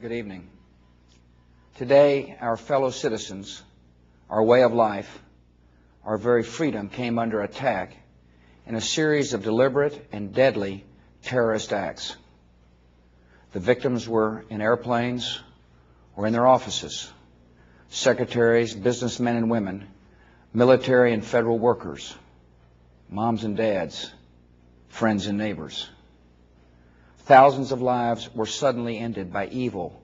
Good evening. Today, our fellow citizens, our way of life, our very freedom came under attack in a series of deliberate and deadly terrorist acts. The victims were in airplanes or in their offices, secretaries, businessmen and women, military and federal workers, moms and dads, friends and neighbors. Thousands of lives were suddenly ended by evil,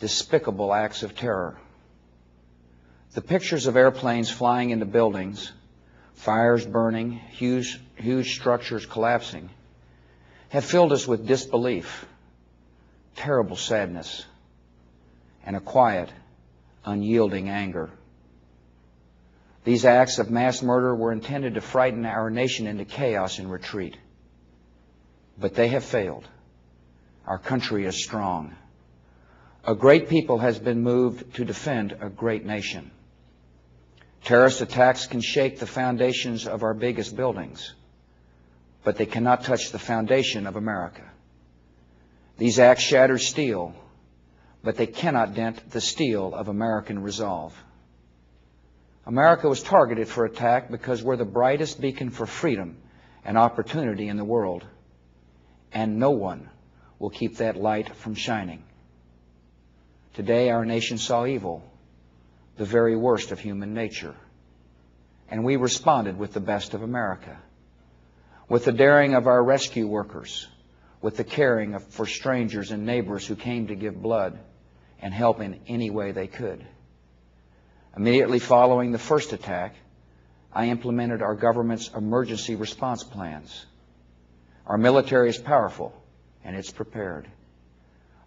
despicable acts of terror. The pictures of airplanes flying into buildings, fires burning, huge structures collapsing, have filled us with disbelief, terrible sadness, and a quiet, unyielding anger. These acts of mass murder were intended to frighten our nation into chaos and retreat. But they have failed. Our country is strong. A great people has been moved to defend a great nation. Terrorist attacks can shake the foundations of our biggest buildings, but they cannot touch the foundation of America. These acts shatter steel, but they cannot dent the steel of American resolve. America was targeted for attack because we're the brightest beacon for freedom and opportunity in the world, and no one will keep that light from shining. Today, our nation saw evil, the very worst of human nature, and we responded with the best of America, with the daring of our rescue workers, with the caring for strangers and neighbors who came to give blood and help in any way they could. Immediately following the first attack, I implemented our government's emergency response plans. Our military is powerful, and it's prepared.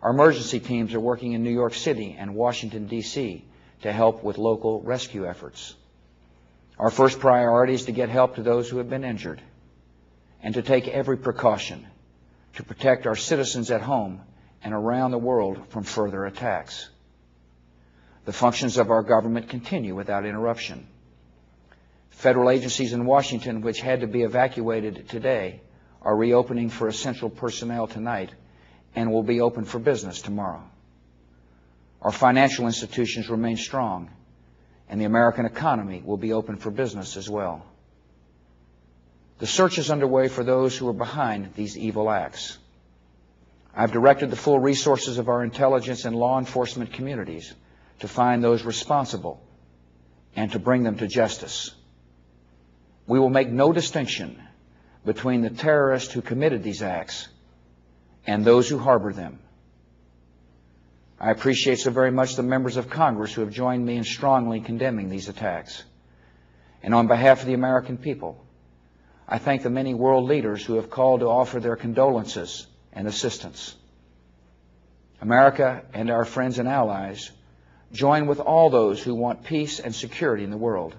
Our emergency teams are working in New York City and Washington, D.C. to help with local rescue efforts. Our first priority is to get help to those who have been injured and to take every precaution to protect our citizens at home and around the world from further attacks. The functions of our government continue without interruption. Federal agencies in Washington, which had to be evacuated today, are reopening for essential personnel tonight and will be open for business tomorrow. Our financial institutions remain strong, and the American economy will be open for business as well. The search is underway for those who are behind these evil acts. I've directed the full resources of our intelligence and law enforcement communities to find those responsible and to bring them to justice. We will make no distinction between the terrorists who committed these acts and those who harbor them. I appreciate so very much the members of Congress who have joined me in strongly condemning these attacks. And on behalf of the American people, I thank the many world leaders who have called to offer their condolences and assistance. America and our friends and allies join with all those who want peace and security in the world,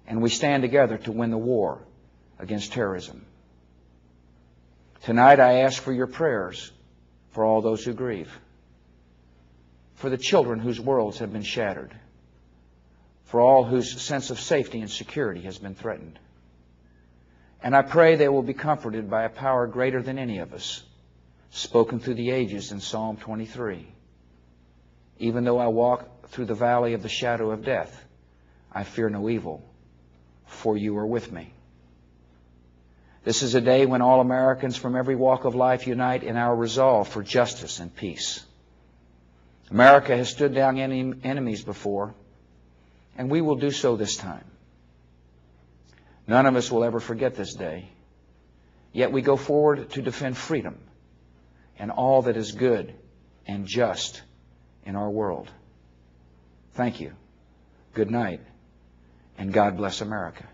and we stand together to win the war against terrorism. Tonight I ask for your prayers for all those who grieve, for the children whose worlds have been shattered, for all whose sense of safety and security has been threatened. And I pray they will be comforted by a power greater than any of us, spoken through the ages in Psalm 23. Even though I walk through the valley of the shadow of death, I fear no evil, for you are with me. This is a day when all Americans from every walk of life unite in our resolve for justice and peace. America has stood down enemies before, and we will do so this time. None of us will ever forget this day, yet we go forward to defend freedom and all that is good and just in our world. Thank you. Good night, and God bless America.